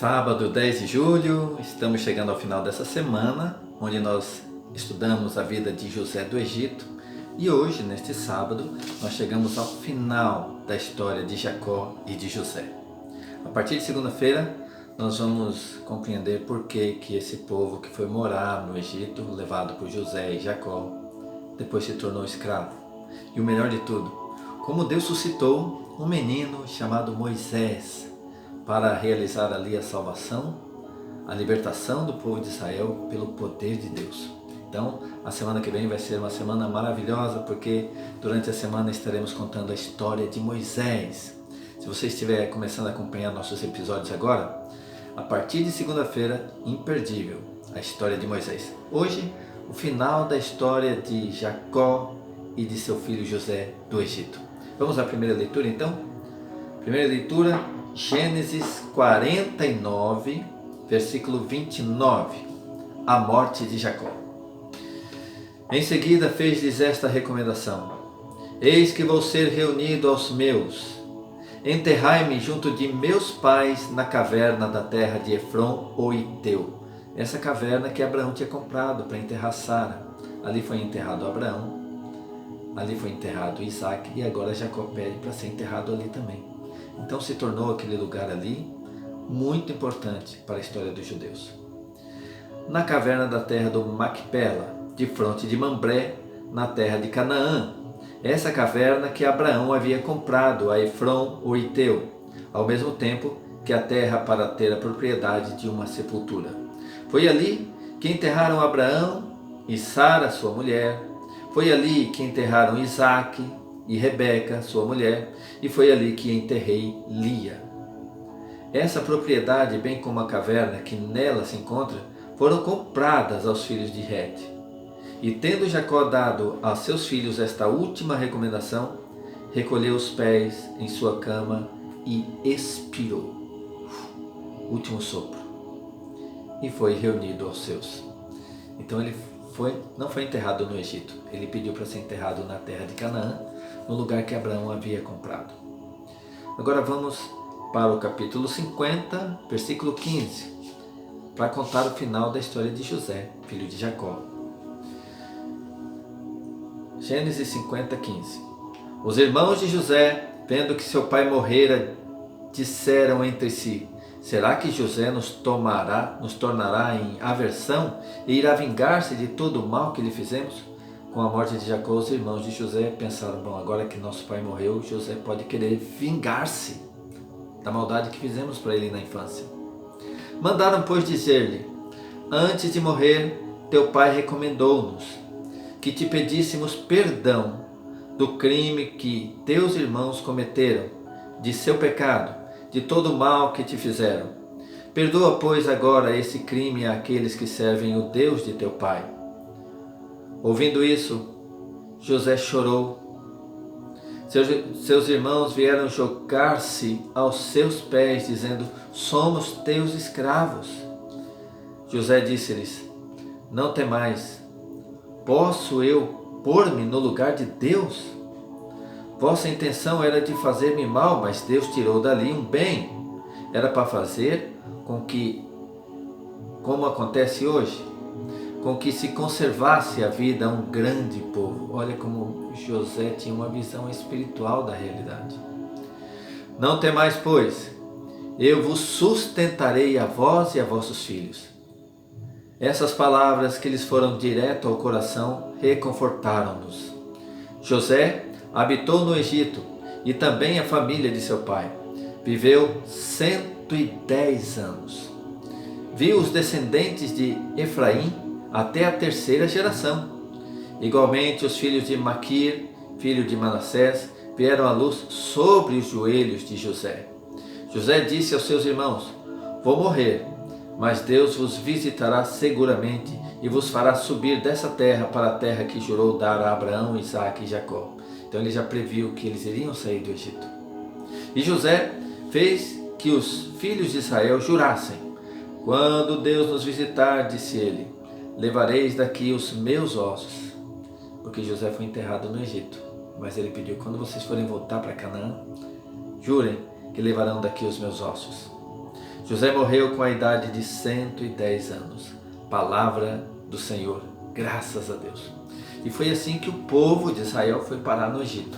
Sábado 10 de julho, estamos chegando ao final dessa semana, onde nós estudamos a vida de José do Egito. E hoje, neste sábado, nós chegamos ao final da história de Jacó e de José. A partir de segunda-feira, nós vamos compreender por que esse povo que foi morar no Egito, levado por José e Jacó, depois se tornou escravo. E o melhor de tudo, como Deus suscitou um menino chamado Moisés, para realizar ali a salvação, a libertação do povo de Israel pelo poder de Deus. Então, a semana que vem vai ser uma semana maravilhosa, porque durante a semana estaremos contando a história de Moisés. Se você estiver começando a acompanhar nossos episódios agora, a partir de segunda-feira, imperdível, a história de Moisés. Hoje, o final da história de Jacó e de seu filho José do Egito. Vamos à primeira leitura então? Primeira leitura, Gênesis 49, versículo 29, a morte de Jacó. Em seguida fez-lhes esta recomendação: Eis que vou ser reunido aos meus. Enterrai-me junto de meus pais na caverna da terra de Efron, o Hiteu. Essa caverna que Abraão tinha comprado para enterrar Sara. Ali foi enterrado Abraão, ali foi enterrado Isaac, e agora Jacó pede para ser enterrado ali também. Então se tornou aquele lugar ali muito importante para a história dos judeus. Na caverna da terra do Macpela, de fronte de Mambré, na terra de Canaã. Essa caverna que Abraão havia comprado a Efron, o Hiteu, ao mesmo tempo que a terra para ter a propriedade de uma sepultura. Foi ali que enterraram Abraão e Sara, sua mulher. Foi ali que enterraram Isaac e Rebeca, sua mulher, e foi ali que enterrei Lia. Essa propriedade, bem como a caverna que nela se encontra, foram compradas aos filhos de Het. E tendo Jacó dado a seus filhos esta última recomendação, recolheu os pés em sua cama e expirou. Último sopro. E foi reunido aos seus. Então ele não foi enterrado no Egito. Ele pediu para ser enterrado na terra de Canaã, no lugar que Abraão havia comprado. Agora vamos para o capítulo 50, versículo 15, para contar o final da história de José, filho de Jacó. Gênesis 50, 15. Os irmãos de José, vendo que seu pai morrera, disseram entre si: será que José nos tornará em aversão e irá vingar-se de todo o mal que lhe fizemos? Com a morte de Jacó, os irmãos de José pensaram: bom, agora que nosso pai morreu, José pode querer vingar-se da maldade que fizemos para ele na infância. Mandaram, pois, dizer-lhe: antes de morrer, teu pai recomendou-nos que te pedíssemos perdão do crime que teus irmãos cometeram, de seu pecado, de todo o mal que te fizeram. Perdoa, pois, agora esse crime àqueles que servem o Deus de teu pai. Ouvindo isso, José chorou. Seus irmãos vieram jogar-se aos seus pés, dizendo: somos teus escravos. José disse-lhes: não temais, posso eu pôr-me no lugar de Deus? Vossa intenção era de fazer-me mal, mas Deus tirou dali um bem. Era para fazer com que, como acontece hoje, com que se conservasse a vida a um grande povo. Olha como José tinha uma visão espiritual da realidade. Não temais, pois, eu vos sustentarei a vós e a vossos filhos. Essas palavras que lhes foram direto ao coração reconfortaram-nos. José habitou no Egito e também a família de seu pai. Viveu 110 anos. Viu os descendentes de Efraim até a terceira geração. Igualmente os filhos de Maquir, filho de Manassés, vieram à luz sobre os joelhos de José. José disse aos seus irmãos: vou morrer, mas Deus vos visitará seguramente e vos fará subir dessa terra para a terra que jurou dar a Abraão, Isaac e Jacó. Então ele já previu que eles iriam sair do Egito. E José fez que os filhos de Israel jurassem: quando Deus nos visitar, disse ele, levareis daqui os meus ossos. Porque José foi enterrado no Egito, mas ele pediu: quando vocês forem voltar para Canaã, jurem que levarão daqui os meus ossos. José morreu com a idade de 110 anos. Palavra do Senhor, graças a Deus. E foi assim que o povo de Israel foi parar no Egito.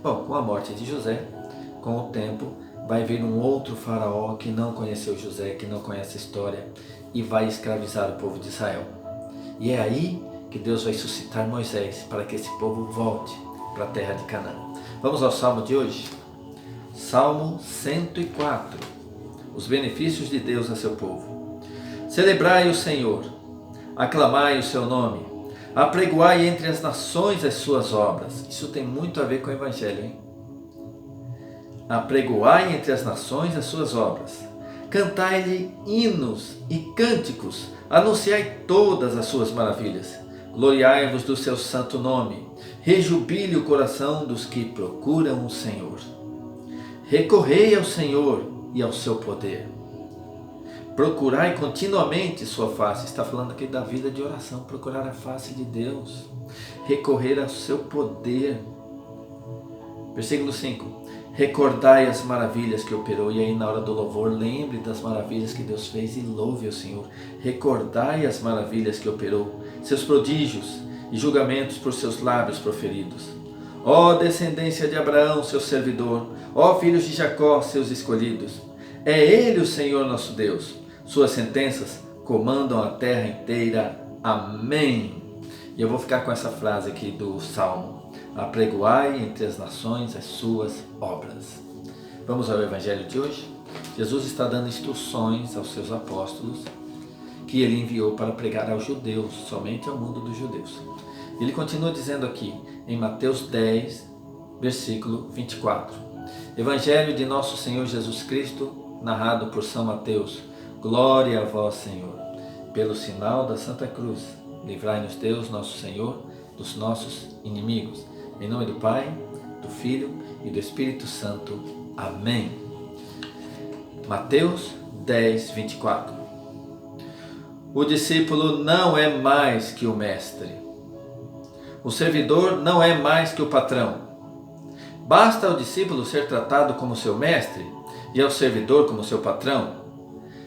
Bom, com a morte de José, com o tempo, vai vir um outro faraó que não conheceu José, que não conhece a história, e vai escravizar o povo de Israel. E é aí que Deus vai suscitar Moisés para que esse povo volte para a terra de Canaã. Vamos ao Salmo de hoje? Salmo 104. Os benefícios de Deus a seu povo. Celebrai o Senhor, aclamai o seu nome, apregoai entre as nações as suas obras. Isso tem muito a ver com o Evangelho, hein? Apregoai entre as nações as suas obras. Cantai-lhe hinos e cânticos, anunciai todas as suas maravilhas. Gloriai-vos do seu santo nome, rejubile o coração dos que procuram o Senhor. Recorrei ao Senhor e ao seu poder. Procurai continuamente sua face. Está falando aqui da vida de oração, procurar a face de Deus. Recorrer ao seu poder. Versículo 5. Recordai as maravilhas que operou. E aí na hora do louvor, lembre das maravilhas que Deus fez e louve o Senhor. Recordai as maravilhas que operou, seus prodígios e julgamentos por seus lábios proferidos. Ó descendência de Abraão, seu servidor, ó filhos de Jacó, seus escolhidos. É Ele o Senhor nosso Deus. Suas sentenças comandam a terra inteira. Amém. E eu vou ficar com essa frase aqui do Salmo. Apregoai entre as nações as suas obras. Vamos ao Evangelho de hoje? Jesus está dando instruções aos seus apóstolos que ele enviou para pregar aos judeus, somente ao mundo dos judeus. Ele continua dizendo aqui em Mateus 10, versículo 24. Evangelho de nosso Senhor Jesus Cristo, narrado por São Mateus. Glória a vós, Senhor. Pelo sinal da Santa Cruz, livrai-nos Deus, nosso Senhor, dos nossos inimigos. Em nome do Pai, do Filho e do Espírito Santo. Amém. Mateus 10, 24. O discípulo não é mais que o mestre. O servidor não é mais que o patrão. Basta ao discípulo ser tratado como seu mestre e ao servidor como seu patrão.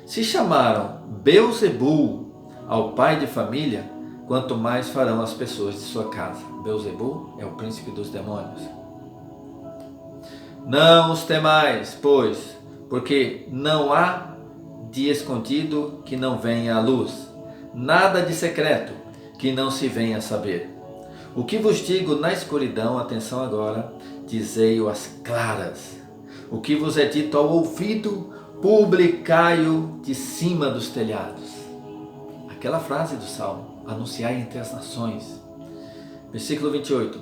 Se chamaram Beelzebul ao pai de família, quanto mais farão as pessoas de sua casa. Beelzebul é o príncipe dos demônios. Não os temais, pois, porque não há de escondido que não venha à luz, nada de secreto que não se venha a saber. O que vos digo na escuridão, atenção agora, dizei-o às claras. O que vos é dito ao ouvido, publicai-o de cima dos telhados. Aquela frase do Salmo, anunciai entre as nações. Versículo 28.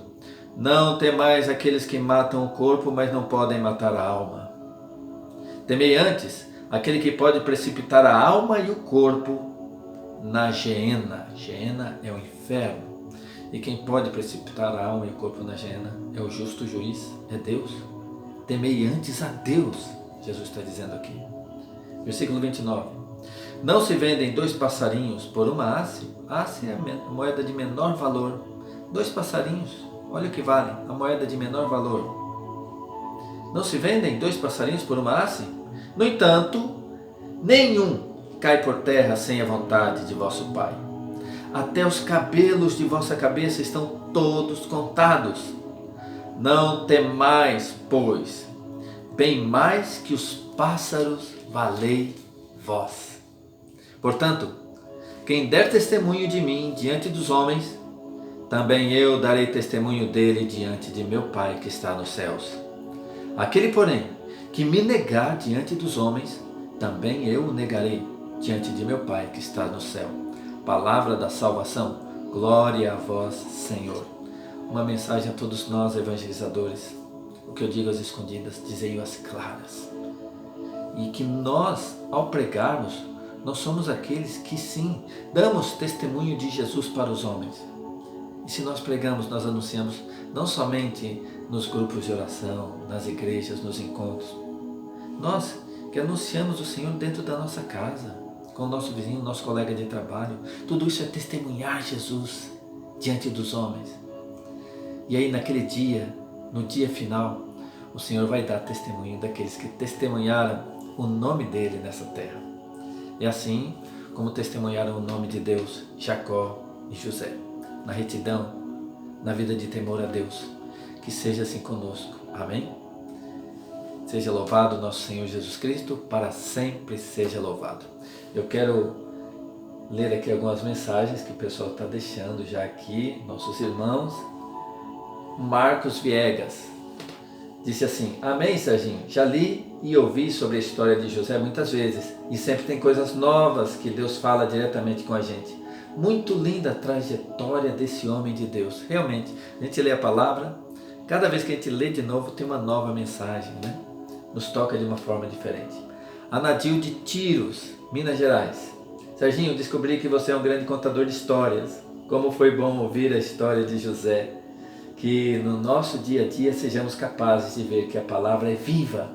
Não temais aqueles que matam o corpo, mas não podem matar a alma. Temei antes aquele que pode precipitar a alma e o corpo na geena. Geena é o inferno. E quem pode precipitar a alma e o corpo na geena é o justo juiz, é Deus. Temei antes a Deus, Jesus está dizendo aqui. Versículo 29. Não se vendem 2 passarinhos por uma haste. Haste é a moeda de menor valor. 2 passarinhos, olha o que valem, a moeda de menor valor. Não se vendem 2 passarinhos por uma haste? No entanto, nenhum cai por terra sem a vontade de vosso Pai. Até os cabelos de vossa cabeça estão todos contados. Não temais, pois, bem mais que os pássaros valei vós. Portanto, quem der testemunho de mim diante dos homens, também eu darei testemunho dele diante de meu Pai que está nos céus. Aquele, porém, que me negar diante dos homens, também eu o negarei diante de meu Pai que está no céu. Palavra da salvação, glória a vós, Senhor. Uma mensagem a todos nós, evangelizadores. O que eu digo às escondidas, dizei-o às claras. E que nós, ao pregarmos, nós somos aqueles que sim, damos testemunho de Jesus para os homens. E se nós pregamos, nós anunciamos não somente nos grupos de oração, nas igrejas, nos encontros. Nós que anunciamos o Senhor dentro da nossa casa, com o nosso vizinho, nosso colega de trabalho. Tudo isso é testemunhar Jesus diante dos homens. E aí naquele dia, no dia final, o Senhor vai dar testemunho daqueles que testemunharam o nome dele nessa terra. E assim como testemunharam o nome de Deus, Jacó e José, na retidão, na vida de temor a Deus, que seja assim conosco. Amém? Seja louvado nosso Senhor Jesus Cristo, para sempre seja louvado. Eu quero ler aqui algumas mensagens que o pessoal está deixando já aqui, nossos irmãos. Marcos Viegas disse assim: amém, Serginho, já li e ouvi sobre a história de José muitas vezes e sempre tem coisas novas que Deus fala diretamente com a gente. Muito linda a trajetória desse homem de Deus. Realmente, a gente lê a palavra, cada vez que a gente lê de novo tem uma nova mensagem, né? Nos toca de uma forma diferente. Anadil de Tiros, Minas Gerais. Serginho, descobri que você é um grande contador de histórias. Como foi bom ouvir a história de José. Que no nosso dia a dia sejamos capazes de ver que a palavra é viva.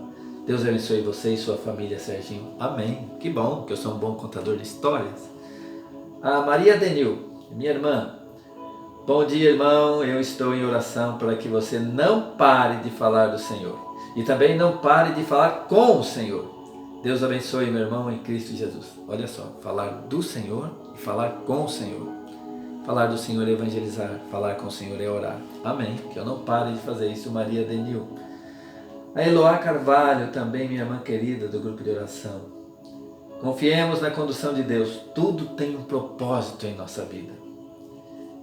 Deus abençoe você e sua família, Serginho. Amém. Que bom que eu sou um bom contador de histórias. A Maria Denil, minha irmã. Bom dia, irmão. Eu estou em oração para que você não pare de falar do Senhor. E também não pare de falar com o Senhor. Deus abençoe, meu irmão, em Cristo Jesus. Olha só, falar do Senhor e falar com o Senhor. Falar do Senhor é evangelizar, falar com o Senhor é orar. Amém. Que eu não pare de fazer isso, Maria Denil. A Eloá Carvalho, também minha irmã querida do grupo de oração. Confiemos na condução de Deus. Tudo tem um propósito em nossa vida.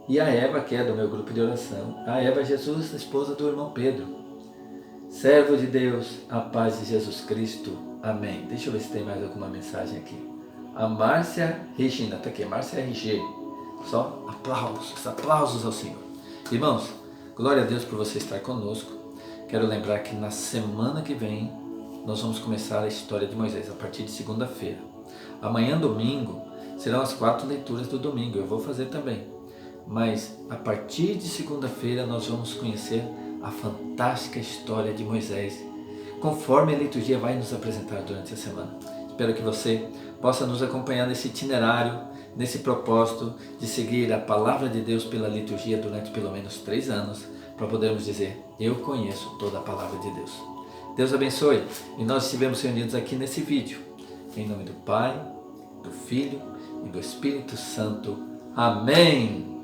E a Eva, que é do meu grupo de oração. A Eva Jesus, esposa do irmão Pedro. Servo de Deus, a paz de Jesus Cristo. Amém. Deixa eu ver se tem mais alguma mensagem aqui. A Márcia Regina, está aqui, Márcia RG. Só aplausos ao Senhor. Irmãos, glória a Deus por você estar conosco. Quero lembrar que na semana que vem nós vamos começar a história de Moisés, a partir de segunda-feira. Amanhã, domingo, serão as 4 leituras do domingo, eu vou fazer também. Mas a partir de segunda-feira nós vamos conhecer a fantástica história de Moisés, conforme a liturgia vai nos apresentar durante a semana. Espero que você possa nos acompanhar nesse itinerário, nesse propósito de seguir a palavra de Deus pela liturgia durante pelo menos 3 anos, para podermos dizer: eu conheço toda a palavra de Deus. Deus abençoe. E nós estivemos reunidos aqui nesse vídeo, em nome do Pai, do Filho e do Espírito Santo. Amém.